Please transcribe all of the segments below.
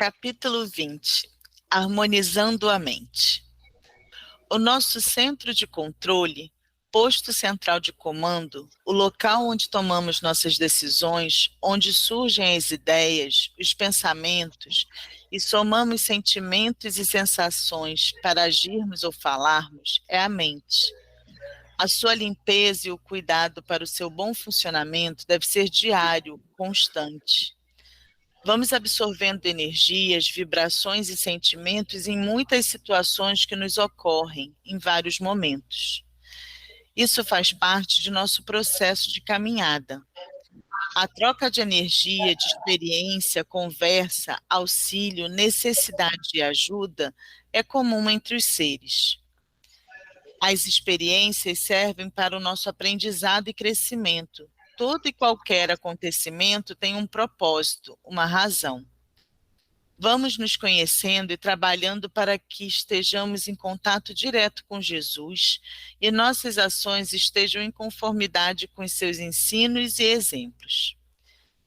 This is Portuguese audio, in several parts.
Capítulo 20. Harmonizando a mente. O nosso centro de controle, posto central de comando, o local onde tomamos nossas decisões, onde surgem as ideias, os pensamentos e somamos sentimentos e sensações para agirmos ou falarmos, é a mente. A sua limpeza e o cuidado para o seu bom funcionamento deve ser diário, constante. Vamos absorvendo energias, vibrações e sentimentos em muitas situações que nos ocorrem, em vários momentos. Isso faz parte de nosso processo de caminhada. A troca de energia, de experiência, conversa, auxílio, necessidade e ajuda é comum entre os seres. As experiências servem para o nosso aprendizado e crescimento. Todo e qualquer acontecimento tem um propósito, uma razão. Vamos nos conhecendo e trabalhando para que estejamos em contato direto com Jesus e nossas ações estejam em conformidade com os seus ensinos e exemplos.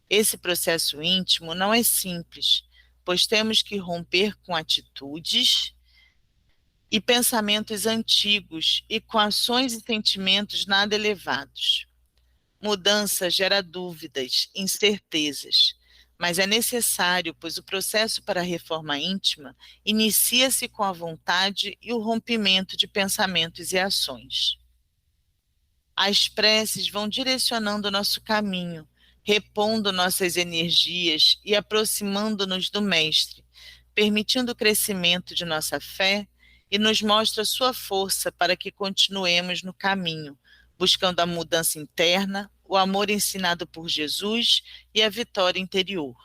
Esse processo íntimo não é simples, pois temos que romper com atitudes e pensamentos antigos e com ações e sentimentos nada elevados. Mudança gera dúvidas, incertezas, mas é necessário, pois o processo para a reforma íntima inicia-se com a vontade e o rompimento de pensamentos e ações. As preces vão direcionando o nosso caminho, repondo nossas energias e aproximando-nos do Mestre, permitindo o crescimento de nossa fé e nos mostra sua força para que continuemos no caminho, buscando a mudança interna, o amor ensinado por Jesus e a vitória interior.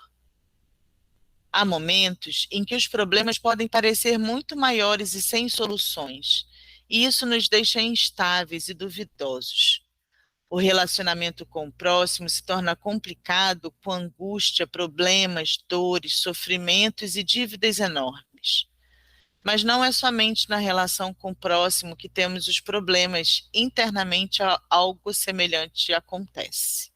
Há momentos em que os problemas podem parecer muito maiores e sem soluções, e isso nos deixa instáveis e duvidosos. O relacionamento com o próximo se torna complicado com angústia, problemas, dores, sofrimentos e dívidas enormes. Mas não é somente na relação com o próximo que temos os problemas, internamente algo semelhante acontece.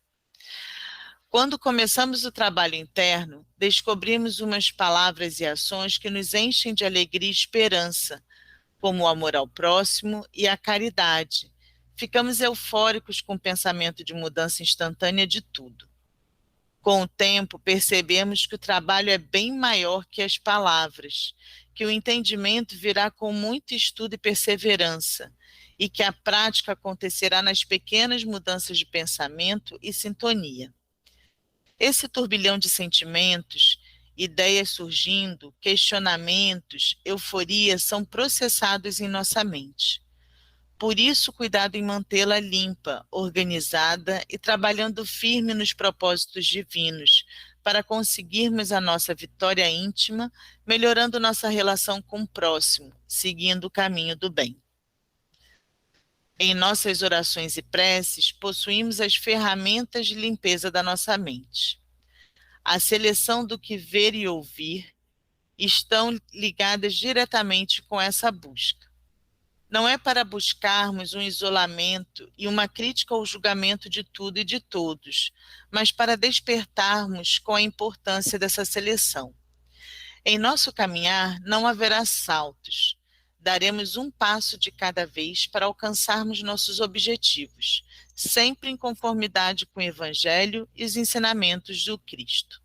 Quando começamos o trabalho interno, descobrimos umas palavras e ações que nos enchem de alegria e esperança, como o amor ao próximo e a caridade. Ficamos eufóricos com o pensamento de mudança instantânea de tudo. Com o tempo, percebemos que o trabalho é bem maior que as palavras, que o entendimento virá com muito estudo e perseverança, e que a prática acontecerá nas pequenas mudanças de pensamento e sintonia. Esse turbilhão de sentimentos, ideias surgindo, questionamentos, euforia são processados em nossa mente. Por isso, cuidado em mantê-la limpa, organizada e trabalhando firme nos propósitos divinos, para conseguirmos a nossa vitória íntima, melhorando nossa relação com o próximo, seguindo o caminho do bem. Em nossas orações e preces, possuímos as ferramentas de limpeza da nossa mente. A seleção do que ver e ouvir estão ligadas diretamente com essa busca. Não é para buscarmos um isolamento e uma crítica ou julgamento de tudo e de todos, mas para despertarmos com a importância dessa seleção. Em nosso caminhar não haverá saltos. Daremos um passo de cada vez para alcançarmos nossos objetivos, sempre em conformidade com o Evangelho e os ensinamentos do Cristo.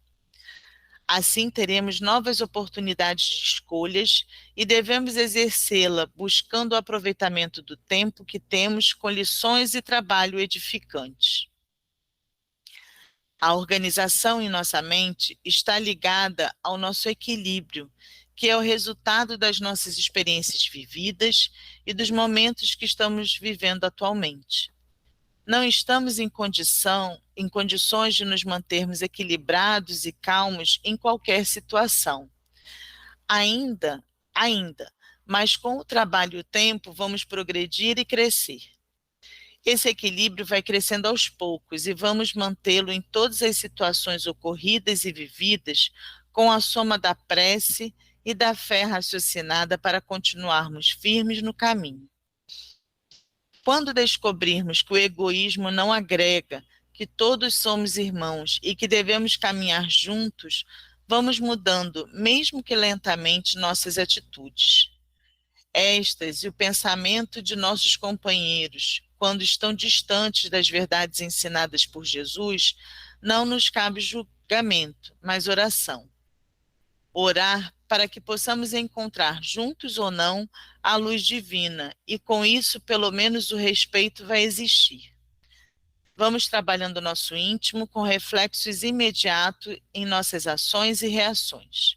Assim teremos novas oportunidades de escolhas e devemos exercê-la buscando o aproveitamento do tempo que temos com lições e trabalho edificantes. A organização em nossa mente está ligada ao nosso equilíbrio, que é o resultado das nossas experiências vividas e dos momentos que estamos vivendo atualmente. Não estamos em condições de nos mantermos equilibrados e calmos em qualquer situação. Ainda, mas com o trabalho e o tempo vamos progredir e crescer. Esse equilíbrio vai crescendo aos poucos e vamos mantê-lo em todas as situações ocorridas e vividas com a soma da prece e da fé raciocinada para continuarmos firmes no caminho. Quando descobrirmos que o egoísmo não agrega, que todos somos irmãos e que devemos caminhar juntos, vamos mudando, mesmo que lentamente, nossas atitudes. Estas e o pensamento de nossos companheiros, quando estão distantes das verdades ensinadas por Jesus, não nos cabe julgamento, mas oração. Orar para que possamos encontrar, juntos ou não, a luz divina, e com isso, pelo menos, o respeito vai existir. Vamos trabalhando nosso íntimo com reflexos imediatos em nossas ações e reações.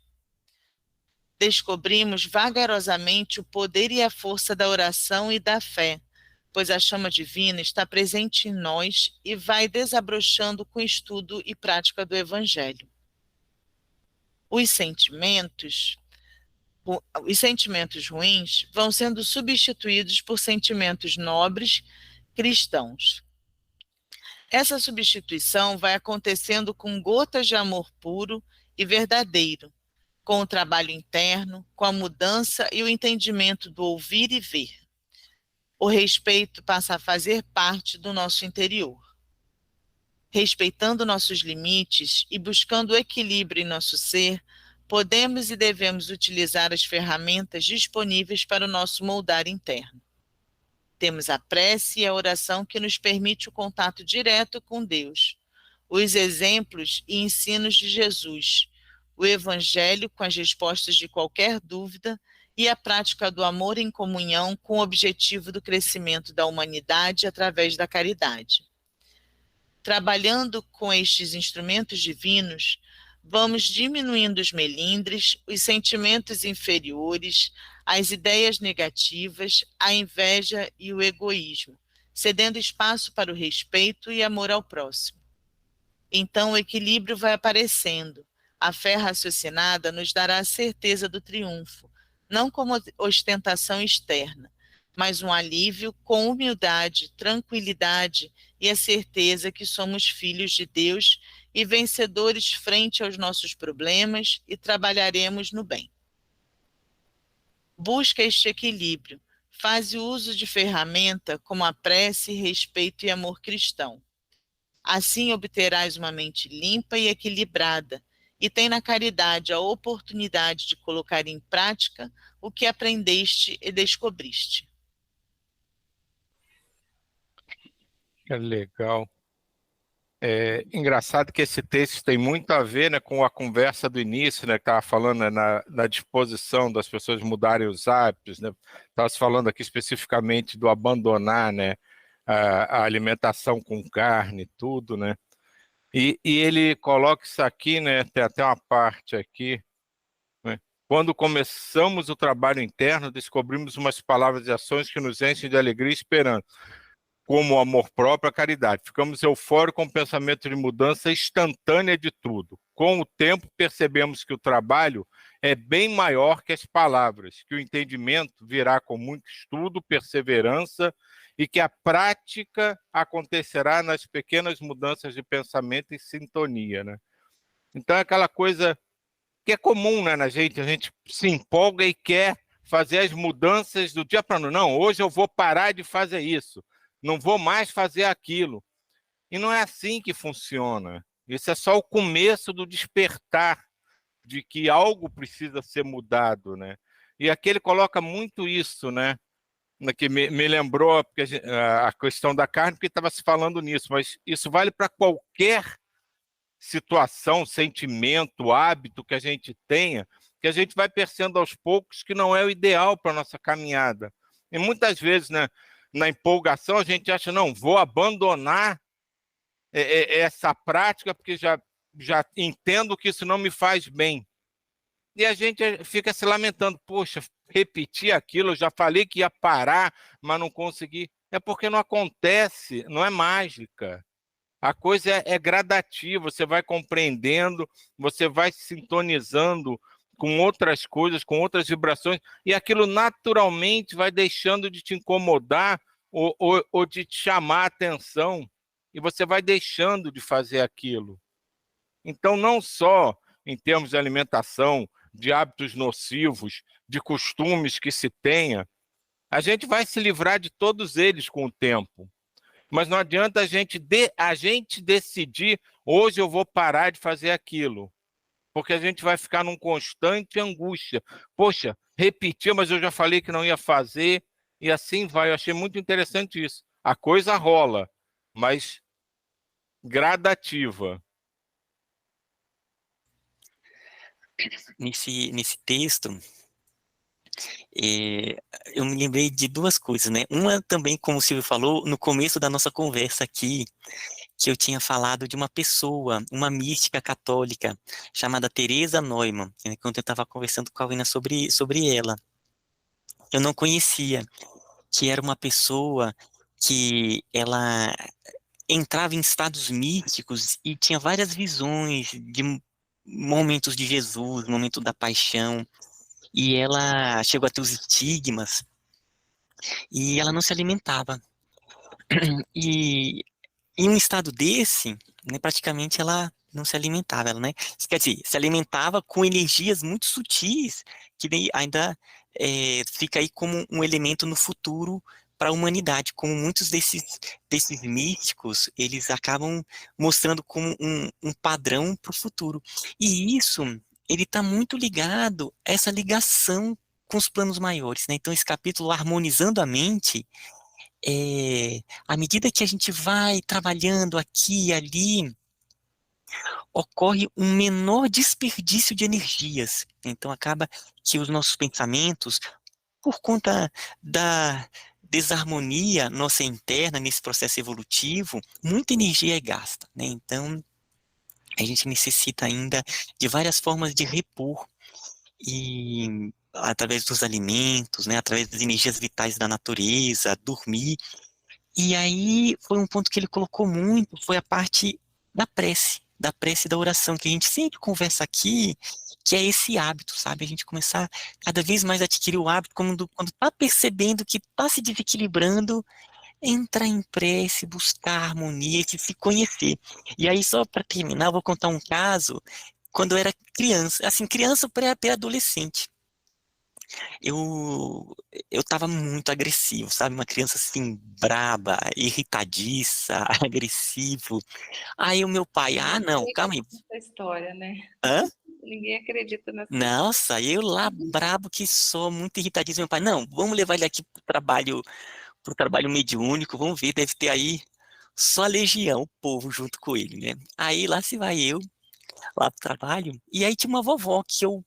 Descobrimos vagarosamente o poder e a força da oração e da fé, pois a chama divina está presente em nós e vai desabrochando com estudo e prática do Evangelho. Os sentimentos ruins vão sendo substituídos por sentimentos nobres cristãos. Essa substituição vai acontecendo com gotas de amor puro e verdadeiro, com o trabalho interno, com a mudança e o entendimento do ouvir e ver. O respeito passa a fazer parte do nosso interior. Respeitando nossos limites e buscando o equilíbrio em nosso ser, podemos e devemos utilizar as ferramentas disponíveis para o nosso moldar interno. Temos a prece e a oração que nos permite o contato direto com Deus, os exemplos e ensinos de Jesus, o Evangelho com as respostas de qualquer dúvida e a prática do amor em comunhão com o objetivo do crescimento da humanidade através da caridade. Trabalhando com estes instrumentos divinos, vamos diminuindo os melindres, os sentimentos inferiores, as ideias negativas, a inveja e o egoísmo, cedendo espaço para o respeito e amor ao próximo. Então o equilíbrio vai aparecendo. A fé raciocinada nos dará a certeza do triunfo, não como ostentação externa, mas um alívio com humildade, tranquilidade e a certeza que somos filhos de Deus e vencedores frente aos nossos problemas e trabalharemos no bem. Busca este equilíbrio, faz o uso de ferramenta como a prece, respeito e amor cristão. Assim obterás uma mente limpa e equilibrada, e tem na caridade a oportunidade de colocar em prática o que aprendeste e descobriste. É legal. É engraçado que esse texto tem muito a ver, né, com a conversa do início, né, que estava falando, né, na disposição das pessoas mudarem os hábitos, né? Estava se falando aqui especificamente do abandonar, né, a alimentação com carne, tudo, né? E ele coloca isso aqui, né, tem até uma parte aqui, né? Quando começamos o trabalho interno, descobrimos umas palavras e ações que nos enchem de alegria e esperança, como o amor próprio, a caridade. Ficamos eufóricos com o pensamento de mudança instantânea de tudo. Com o tempo, percebemos que o trabalho é bem maior que as palavras, que o entendimento virá com muito estudo, perseverança, e que a prática acontecerá nas pequenas mudanças de pensamento e sintonia, né? Então é aquela coisa que é comum, né, na gente, a gente se empolga e quer fazer as mudanças do dia para a noite. Não, hoje eu vou parar de fazer isso. Não vou mais fazer aquilo. E não é assim que funciona. Isso é só o começo do despertar de que algo precisa ser mudado, né? E aqui ele coloca muito isso, né? Que me lembrou a questão da carne, porque estava se falando nisso, mas isso vale para qualquer situação, sentimento, hábito que a gente tenha, que a gente vai percebendo aos poucos que não é o ideal para a nossa caminhada. E muitas vezes, né, na empolgação, a gente acha, não, vou abandonar essa prática porque já entendo que isso não me faz bem. E a gente fica se lamentando, poxa, repetir aquilo, eu já falei que ia parar, mas não consegui. É porque não acontece, não é mágica. A coisa é gradativa, você vai compreendendo, você vai se sintonizando com outras coisas, com outras vibrações, e aquilo naturalmente vai deixando de te incomodar ou de te chamar a atenção, e você vai deixando de fazer aquilo. Então, não só em termos de alimentação, de hábitos nocivos, de costumes que se tenha, a gente vai se livrar de todos eles com o tempo. Mas não adianta a gente decidir, hoje eu vou parar de fazer aquilo. porque a gente vai ficar num constante angústia. Poxa, repetiu, mas eu já falei que não ia fazer, e assim vai. Eu achei muito interessante isso. A coisa rola, mas gradativa. Nesse texto, é, eu me lembrei de duas coisas, né? Uma também, como o Silvio falou, no começo da nossa conversa aqui, que eu tinha falado de uma pessoa, uma mística católica, chamada Teresa Neumann, né, quando eu estava conversando com a Alina sobre ela. Eu não conhecia, que era uma pessoa que ela entrava em estados místicos e tinha várias visões de momentos de Jesus, momento da paixão, e ela chegou a ter os estigmas, e ela não se alimentava. E em um estado desse, né, praticamente ela não se alimentava, ela, né? Quer dizer, se alimentava com energias muito sutis, que ainda fica aí como um elemento no futuro para a humanidade, como muitos desses místicos, eles acabam mostrando como um padrão para o futuro. E isso, ele está muito ligado a essa ligação com os planos maiores, né? Então, esse capítulo, Harmonizando a Mente, à medida que a gente vai trabalhando aqui e ali, ocorre um menor desperdício de energias. Então, acaba que os nossos pensamentos, por conta da desarmonia nossa interna nesse processo evolutivo, muita energia é gasta, né? Então, a gente necessita ainda de várias formas de repor e através dos alimentos, né, através das energias vitais da natureza, dormir. E aí foi um ponto que ele colocou muito, foi a parte da prece e da oração, que a gente sempre conversa aqui, que é esse hábito, sabe? A gente começar cada vez mais a adquirir o hábito, quando tá percebendo que tá se desequilibrando, entrar em prece, buscar harmonia, se conhecer. E aí, só para terminar, eu vou contar um caso, quando eu era criança, assim, criança pré-adolescente. Eu tava muito agressivo, sabe? Uma criança assim, braba, irritadiça, agressivo. Aí o meu pai, não, Ninguém calma aí. acredita nessa história, né? Hã? Ninguém acredita nessa história. Nossa, eu lá brabo que sou, muito irritadíssimo. Meu pai, não, vamos levar ele aqui pro trabalho mediúnico, vamos ver, deve ter aí só a legião, o povo junto com ele, né? Aí lá se vai eu, lá pro trabalho, e aí tinha uma vovó que eu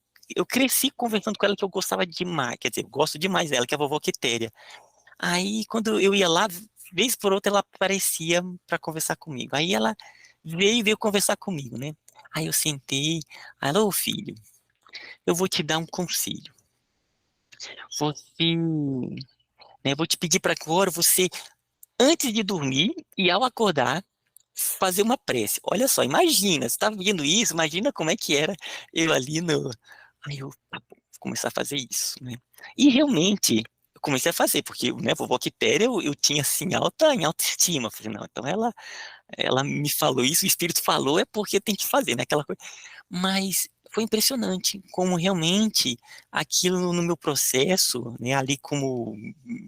cresci conversando com ela, que eu gostava demais, quer dizer, eu gosto demais dela, que é a vovó Quitéria. Aí, quando eu ia lá, vez por outra, ela aparecia para conversar comigo. Aí ela veio conversar comigo, né? Aí eu sentei, aí ela, ô filho, eu vou te dar um conselho. Você, né, vou te pedir para agora você, antes de dormir e ao acordar, fazer uma prece. Olha só, imagina, você tá vendo isso, imagina como é que era eu ali no... Aí eu, tá bom, vou começar a fazer isso, né? E realmente, eu comecei a fazer, porque, né, vovó Quitéria, eu tinha, assim, em alta estima. Eu falei, não, então ela me falou isso, o Espírito falou, é porque tem que fazer, né, aquela coisa. Mas foi impressionante como realmente aquilo no meu processo, né, ali como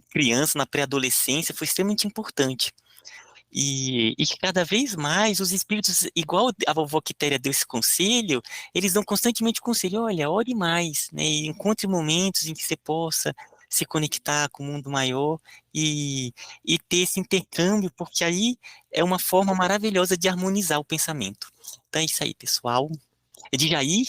criança, na pré-adolescência, foi extremamente importante. E que cada vez mais os espíritos, igual a vovó Quitéria deu esse conselho, eles dão constantemente o conselho, olha, ore mais, né, e encontre momentos em que você possa se conectar com o mundo maior e, e ter esse intercâmbio, porque aí é uma forma maravilhosa de harmonizar o pensamento. Então é isso aí, pessoal. É de Jair?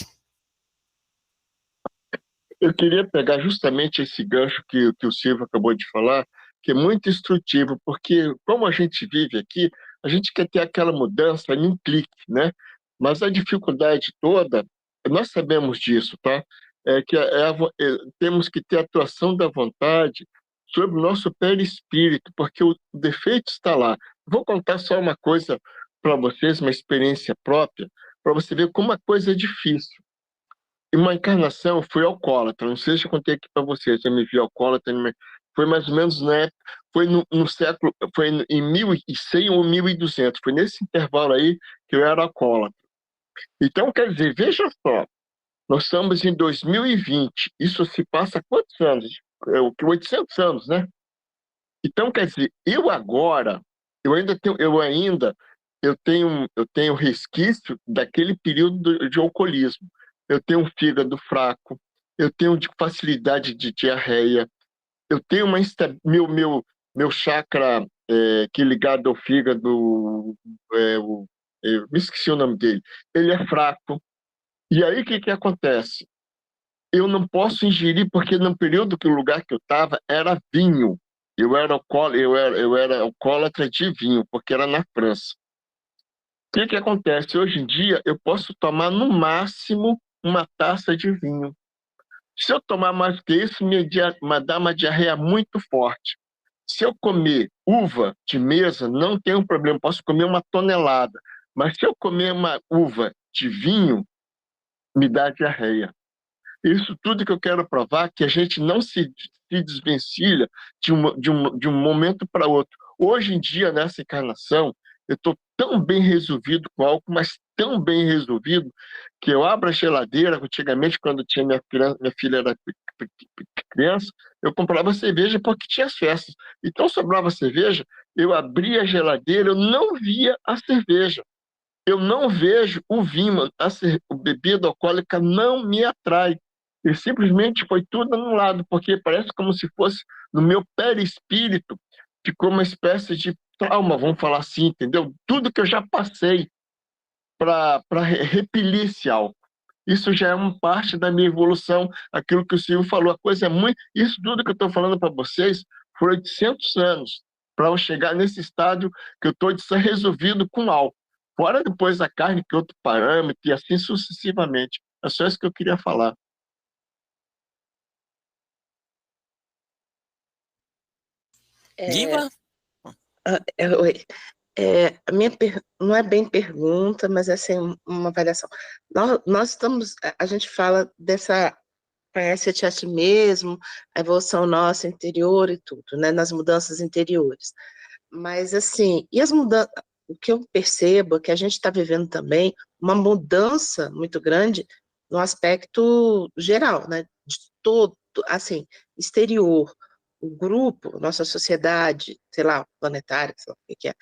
Eu queria pegar justamente esse gancho que o Silvio acabou de falar, que é muito instrutivo, porque como a gente vive aqui, a gente quer ter aquela mudança em um clique, né? Mas a dificuldade toda, nós sabemos disso, tá? É que temos que ter a atuação da vontade sobre o nosso perispírito, porque o defeito está lá. Vou contar só uma coisa para vocês, uma experiência própria, para você ver como a coisa é difícil. Em uma encarnação, eu fui alcoólatra. Não sei se eu contei aqui para vocês. Eu me vi alcoólatra. Foi mais ou menos na época. Foi no século. Foi em 1100 ou 1200. Foi nesse intervalo aí que eu era alcoólatra. Então, quer dizer, veja só. Nós estamos em 2020. Isso se passa há quantos anos? 800 anos, né? Então, quer dizer, eu tenho resquício daquele período de alcoolismo. eu tenho um fígado fraco, eu tenho facilidade de diarreia, eu tenho meu chakra que é ligado ao fígado, eu me esqueci o nome dele, ele é fraco. E aí o que acontece? Eu não posso ingerir, porque no período que o lugar que eu estava era vinho. Eu era alcoólatra de vinho, porque era na França. O que acontece? Hoje em dia, eu posso tomar no máximo uma taça de vinho. Se eu tomar mais que isso, me dá uma diarreia muito forte. Se eu comer uva de mesa, não tem um problema, posso comer uma tonelada. Mas se eu comer uma uva de vinho, me dá diarreia. Isso tudo que eu quero provar, que a gente não se desvencilha de um momento para outro. Hoje em dia, nessa encarnação, eu estou tão bem resolvido com álcool, mas tão bem resolvido, que eu abro a geladeira. Antigamente, quando tinha minha filha era criança, eu comprava cerveja porque tinha as festas. Então, sobrava cerveja, eu abria a geladeira, eu não via a cerveja. Eu não vejo o vinho, a bebida alcoólica não me atrai. E simplesmente foi tudo anulado, porque parece como se fosse no meu perispírito, ficou uma espécie de trauma, vamos falar assim, entendeu? Tudo que eu já passei para repelir esse álcool. Isso já é uma parte da minha evolução, aquilo que o Silvio falou, a coisa é muito... Isso tudo que eu estou falando para vocês foi 800 anos para eu chegar nesse estádio que eu estou resolvido com álcool. Fora depois a carne, que é outro parâmetro, e assim sucessivamente. É só isso que eu queria falar. Diva? Oi. Não é bem pergunta, mas é assim, uma avaliação. Nós estamos, a gente fala dessa, conhece-te a ti mesmo, a evolução nossa interior e tudo, né, nas mudanças interiores. Mas assim, e as mudanças, o que eu percebo é que a gente está vivendo também uma mudança muito grande no aspecto geral, né, de todo, assim, exterior, o grupo, nossa sociedade, sei lá, planetária, sei lá o que é,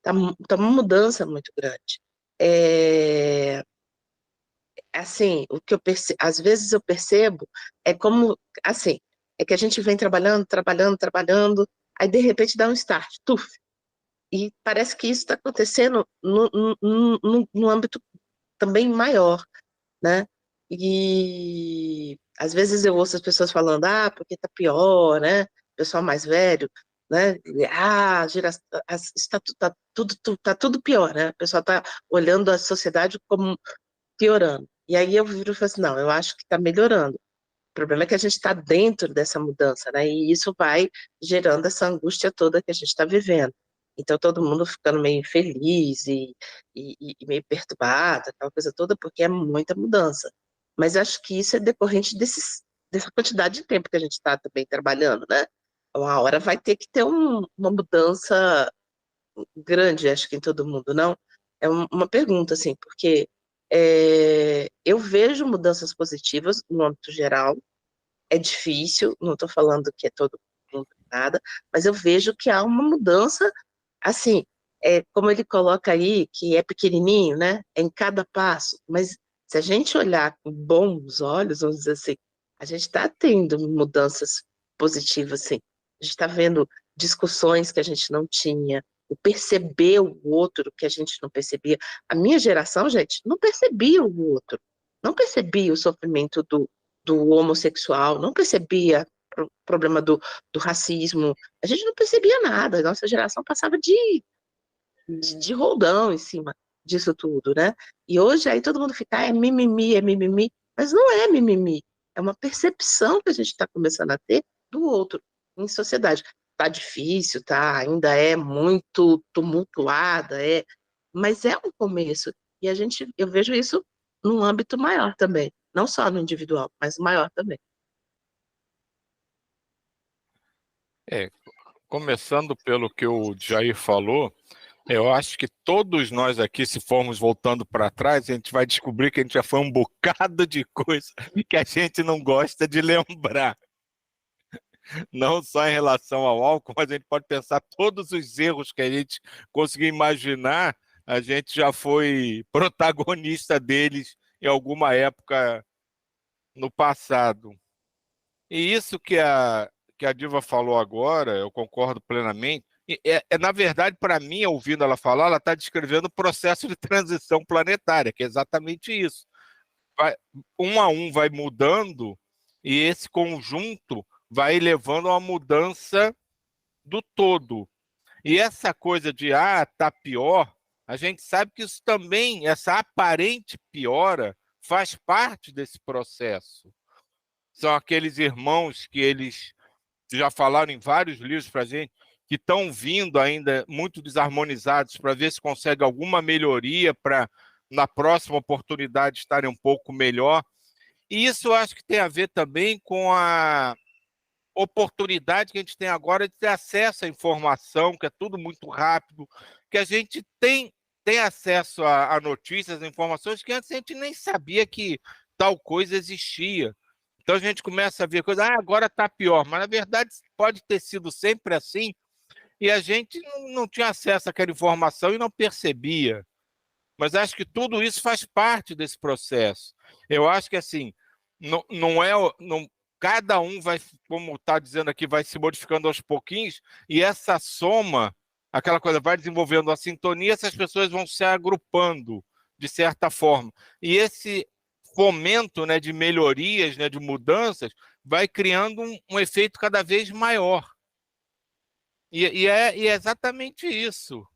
tá uma mudança muito grande. Assim, o que eu percebo, às vezes eu percebo, é como, assim, é que a gente vem trabalhando, aí de repente dá um start, tuf, e parece que isso está acontecendo no âmbito também maior, né? E às vezes eu ouço as pessoas falando, porque tá pior, né? O pessoal mais velho, né? Tá tudo pior, né? O pessoal tá olhando a sociedade como piorando. E aí eu viro e falo assim, não, eu acho que está melhorando. O problema é que a gente está dentro dessa mudança, né? E isso vai gerando essa angústia toda que a gente está vivendo. Então todo mundo ficando meio infeliz e meio perturbado, aquela coisa toda, porque é muita mudança. Mas acho que isso é decorrente dessa quantidade de tempo que a gente está também trabalhando, né? Uma hora vai ter que ter uma mudança grande, acho que em todo mundo, não? É uma pergunta, assim, porque eu vejo mudanças positivas no âmbito geral, é difícil, não estou falando que é todo mundo nada, mas eu vejo que há uma mudança, assim, como ele coloca aí, que é pequenininho, né, em cada passo, mas se a gente olhar com bons olhos, vamos dizer assim, a gente está tendo mudanças positivas, assim, a gente está vendo discussões que a gente não tinha, o perceber o outro que a gente não percebia. A minha geração, gente, não percebia o outro, não percebia o sofrimento do homossexual, não percebia o problema do racismo, a gente não percebia nada, a nossa geração passava de roldão em cima disso tudo, né? E hoje aí todo mundo fica, é mimimi, mas não é mimimi, é uma percepção que a gente está começando a ter do outro em sociedade. Tá difícil, tá, ainda é muito tumultuada, mas é um começo, e eu vejo isso num âmbito maior também, não só no individual, mas maior também. Começando pelo que o Jair falou, eu acho que todos nós aqui, se formos voltando para trás, a gente vai descobrir que a gente já foi um bocado de coisa que a gente não gosta de lembrar. Não só em relação ao álcool, mas a gente pode pensar todos os erros que a gente conseguir imaginar, a gente já foi protagonista deles em alguma época no passado. E isso que a Diva falou agora, eu concordo plenamente. Na verdade, para mim, ouvindo ela falar, ela está descrevendo o processo de transição planetária, que é exatamente isso. Um a um vai mudando e esse conjunto vai levando a uma mudança do todo. E essa coisa de, tá pior, a gente sabe que isso também, essa aparente piora, faz parte desse processo. São aqueles irmãos que eles já falaram em vários livros para a gente, que estão vindo ainda muito desarmonizados para ver se consegue alguma melhoria para, na próxima oportunidade, estarem um pouco melhor. E isso eu acho que tem a ver também com a oportunidade que a gente tem agora de ter acesso à informação, que é tudo muito rápido, que a gente tem acesso a notícias, a informações que antes a gente nem sabia que tal coisa existia. Então a gente começa a ver coisas, agora está pior, mas na verdade pode ter sido sempre assim, e a gente não tinha acesso àquela informação e não percebia. Mas acho que tudo isso faz parte desse processo. Eu acho que assim, cada um vai, como está dizendo aqui, vai se modificando aos pouquinhos, e essa soma, aquela coisa, vai desenvolvendo a sintonia, essas pessoas vão se agrupando, de certa forma. E esse fomento, né, de melhorias, né, de mudanças, vai criando um efeito cada vez maior. E é exatamente isso.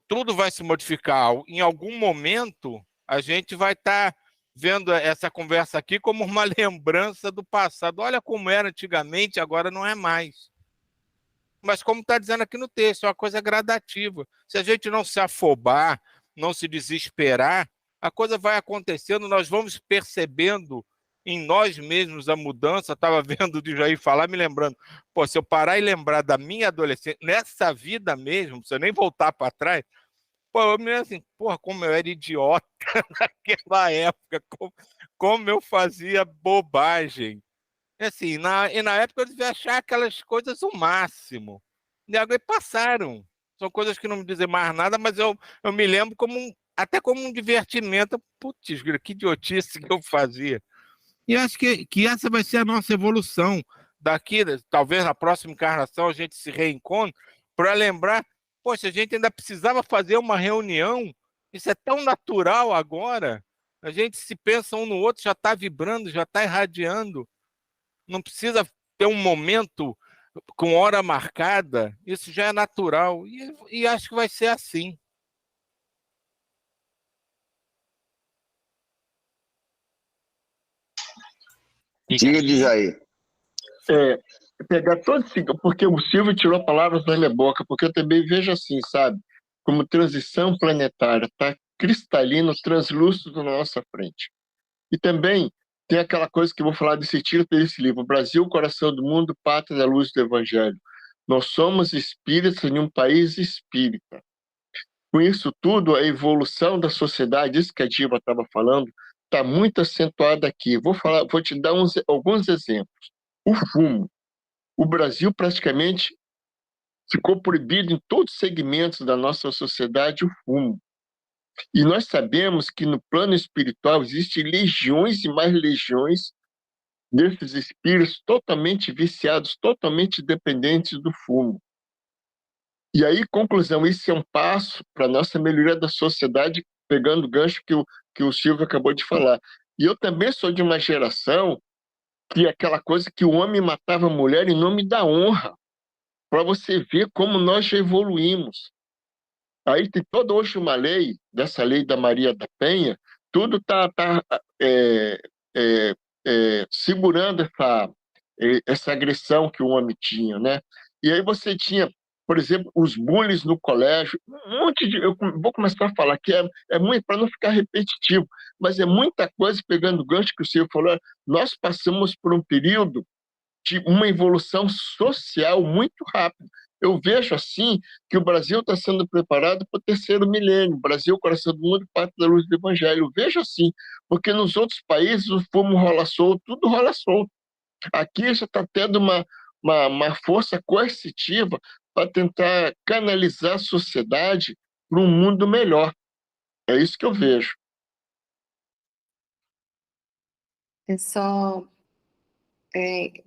Tudo vai se modificar. Em algum momento, a gente vai estar vendo essa conversa aqui como uma lembrança do passado. Olha como era antigamente, agora não é mais. Mas como está dizendo aqui no texto, é uma coisa gradativa. Se a gente não se afobar, não se desesperar, a coisa vai acontecendo, nós vamos percebendo em nós mesmos a mudança. Estava vendo o Jair falar, me lembrando, se eu parar e lembrar da minha adolescência, nessa vida mesmo, não precisa nem voltar para trás, eu me lembro assim, como eu era idiota naquela época, como eu fazia bobagem. Assim, e na época eu devia achar aquelas coisas o máximo. E agora passaram. São coisas que não me dizem mais nada, mas eu me lembro até como um divertimento. Putz, que idiotice que eu fazia. E eu acho que essa vai ser a nossa evolução. Daqui, talvez na próxima encarnação, a gente se reencontre para lembrar, poxa, a gente ainda precisava fazer uma reunião. Isso é tão natural agora. A gente se pensa um no outro, já está vibrando, já está irradiando. Não precisa ter um momento com hora marcada. Isso já é natural. E acho que vai ser assim. Diga, Djair. Pegar todo porque o Silvio tirou palavras da minha boca, porque eu também vejo assim, sabe? Como transição planetária, está cristalino, translúcido na nossa frente. E também tem aquela coisa que eu vou falar desse título desse livro, Brasil, Coração do Mundo, Pátria da Luz do Evangelho. Nós somos espíritas em um país espírita. Com isso tudo, a evolução da sociedade, isso que a Diva estava falando, está muito acentuada aqui. Vou te dar alguns exemplos. O fumo. O Brasil praticamente ficou proibido em todos os segmentos da nossa sociedade o fumo. E nós sabemos que no plano espiritual existem legiões e mais legiões desses espíritos totalmente viciados, totalmente dependentes do fumo. E aí, conclusão, isso é um passo para a nossa melhoria da sociedade, pegando o gancho que o Silvio acabou de falar. E eu também sou de uma geração que é aquela coisa que o homem matava a mulher em nome da honra, para você ver como nós já evoluímos. Aí tem toda hoje uma lei, dessa lei da Maria da Penha, tudo está segurando essa agressão que o homem tinha, né? E aí você tinha, por exemplo, os bullies no colégio, um monte de... Eu vou começar a falar que é muito, para não ficar repetitivo, mas é muita coisa, pegando o gancho que o senhor falou, nós passamos por um período de uma evolução social muito rápida. Eu vejo assim que o Brasil está sendo preparado para o terceiro milênio. Brasil, Coração do Mundo, Pátria da Luz do Evangelho. Eu vejo assim, porque nos outros países o fumo rola solto, tudo rola solto. Aqui já está tendo uma força coercitiva para tentar canalizar a sociedade para um mundo melhor. É isso que eu vejo. É só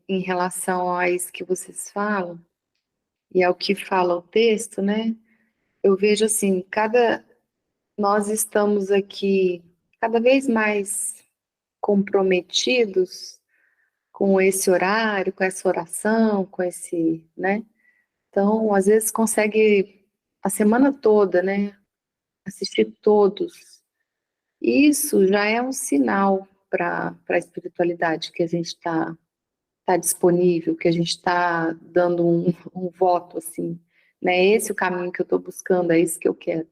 em relação a isso que vocês falam, e ao que fala o texto, né? Eu vejo assim, nós estamos aqui cada vez mais comprometidos com esse horário, com essa oração, com esse, né? Então, às vezes consegue a semana toda, né? Assistir todos. Isso já é um sinal para a espiritualidade que a gente tá disponível, que a gente está dando um voto assim, né? É esse o caminho que eu estou buscando, é isso que eu quero.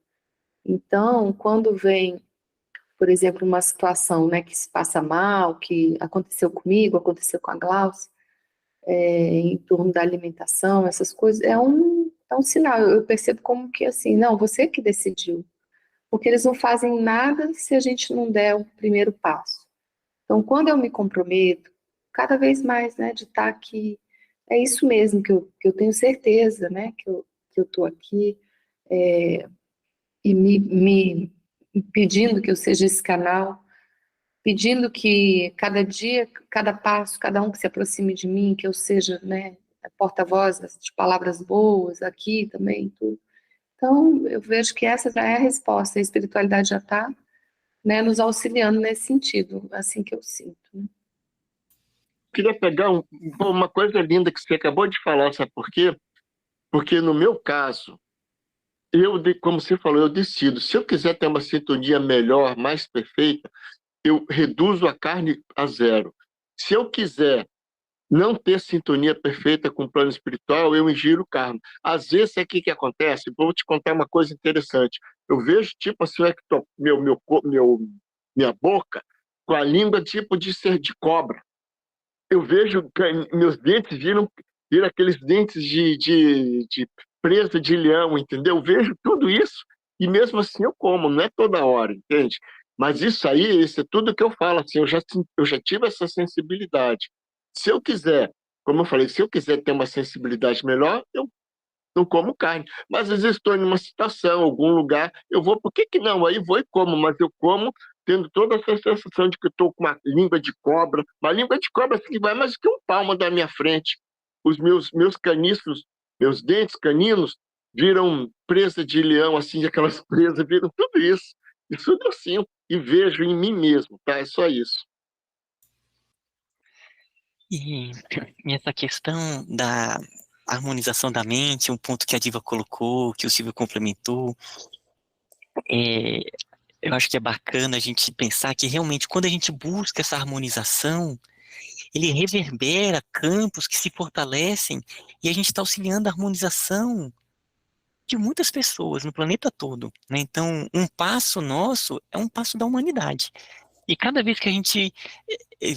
Então, quando vem, por exemplo, uma situação, né, que se passa mal, que aconteceu comigo, aconteceu com a Glaucia, em torno da alimentação, essas coisas, é um sinal. Eu percebo como que assim, não, você que decidiu, porque eles não fazem nada se a gente não der o primeiro passo. Então, quando eu me comprometo, cada vez mais, né, de estar aqui, é isso mesmo que eu tenho certeza, né, que eu estou aqui, e me pedindo que eu seja esse canal, pedindo que cada dia, cada passo, cada um que se aproxime de mim, que eu seja, né, porta-voz de palavras boas aqui também, tudo. Então, eu vejo que essa já é a resposta, a espiritualidade já está, né, nos auxiliando nesse sentido, assim que eu sinto, né? Queria pegar uma coisa linda que você acabou de falar, sabe por quê? Porque no meu caso, como você falou, eu decido. Se eu quiser ter uma sintonia melhor, mais perfeita, eu reduzo a carne a zero. Se eu quiser não ter sintonia perfeita com o plano espiritual, eu ingiro carne. Às vezes, é o que acontece? Vou te contar uma coisa interessante. Eu vejo, tipo assim, minha boca com a língua tipo de ser de cobra. Eu vejo meus dentes viram aqueles dentes de presa de leão, entendeu? Eu vejo tudo isso e mesmo assim eu como, não é toda hora, entende? Mas isso é tudo que eu falo, assim, eu já tive essa sensibilidade. Se eu quiser, como eu falei, se eu quiser ter uma sensibilidade melhor, eu não como carne. Mas às vezes estou em uma situação, algum lugar, eu vou, por que não? Aí vou e como, mas eu como tendo toda essa sensação de que estou com uma língua de cobra, uma língua de cobra assim, que vai mais que um palmo da minha frente. Os meus caniços, meus dentes caninos viram presa de leão, assim, aquelas presas, viram tudo isso. Isso eu sinto e vejo em mim mesmo, tá? É só isso. E essa questão da harmonização da mente, um ponto que a Diva colocou, que o Silvio complementou, é, eu acho que é bacana a gente pensar que realmente quando a gente busca essa harmonização, ele reverbera campos que se fortalecem e a gente está auxiliando a harmonização de muitas pessoas no planeta todo, né? Então, um passo nosso é um passo da humanidade. E cada vez que a gente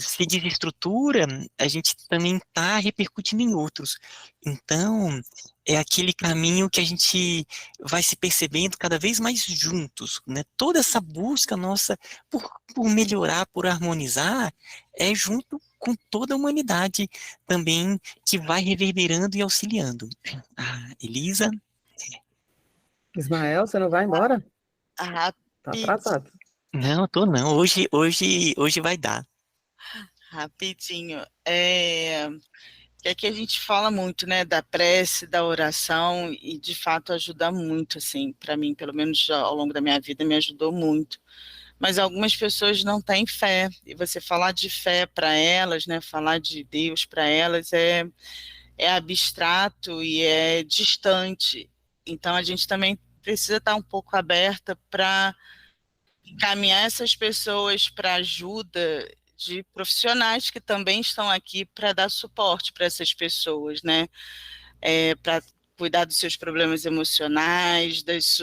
se desestrutura, a gente também está repercutindo em outros. Então, é aquele caminho que a gente vai se percebendo cada vez mais juntos, né? Toda essa busca nossa por melhorar, por harmonizar, é junto com toda a humanidade também que vai reverberando e auxiliando. Elisa? Ismael, você não vai embora? Tá atrasado. Não, tô não. Hoje vai dar. Rapidinho. Que aqui a gente fala muito, né, da prece, da oração, e de fato ajuda muito, assim, para mim, pelo menos ao longo da minha vida, me ajudou muito. Mas algumas pessoas não têm fé, e você falar de fé para elas, né, falar de Deus para elas é abstrato e é distante. Então a gente também precisa estar um pouco aberta para encaminhar essas pessoas para ajuda de profissionais que também estão aqui para dar suporte para essas pessoas, né? Para cuidar dos seus problemas emocionais, dos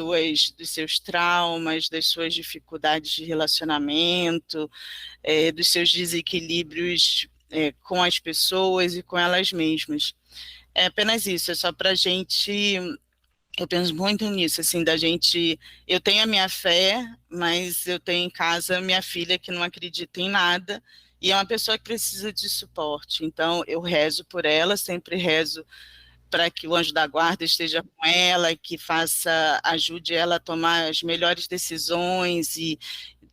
seus traumas, das suas dificuldades de relacionamento, dos seus desequilíbrios com as pessoas e com elas mesmas. É apenas isso, é só para a gente. Eu penso muito nisso, assim, eu tenho a minha fé, mas eu tenho em casa minha filha que não acredita em nada, e é uma pessoa que precisa de suporte, então eu rezo por ela, sempre rezo para que o anjo da guarda esteja com ela, que ajude ela a tomar as melhores decisões e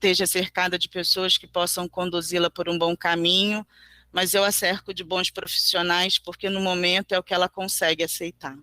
esteja cercada de pessoas que possam conduzi-la por um bom caminho, mas eu a cerco de bons profissionais, porque no momento é o que ela consegue aceitar.